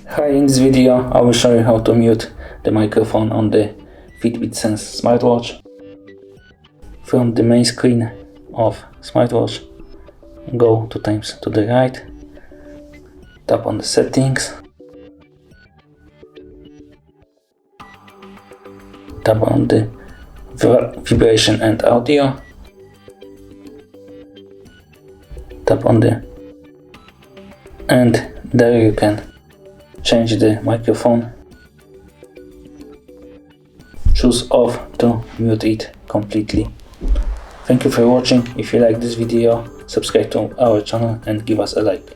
Hi, in this video I will show you how to mute the microphone on the FITBIT Sense smartwatch. From the main screen of smartwatch, go 2 times to the right, tap on the settings, tap on the vibration and audio, tap on and there you can change the microphone. Choose off to mute it completely. Thank you for watching. If you like this video, subscribe to our channel and give us a like.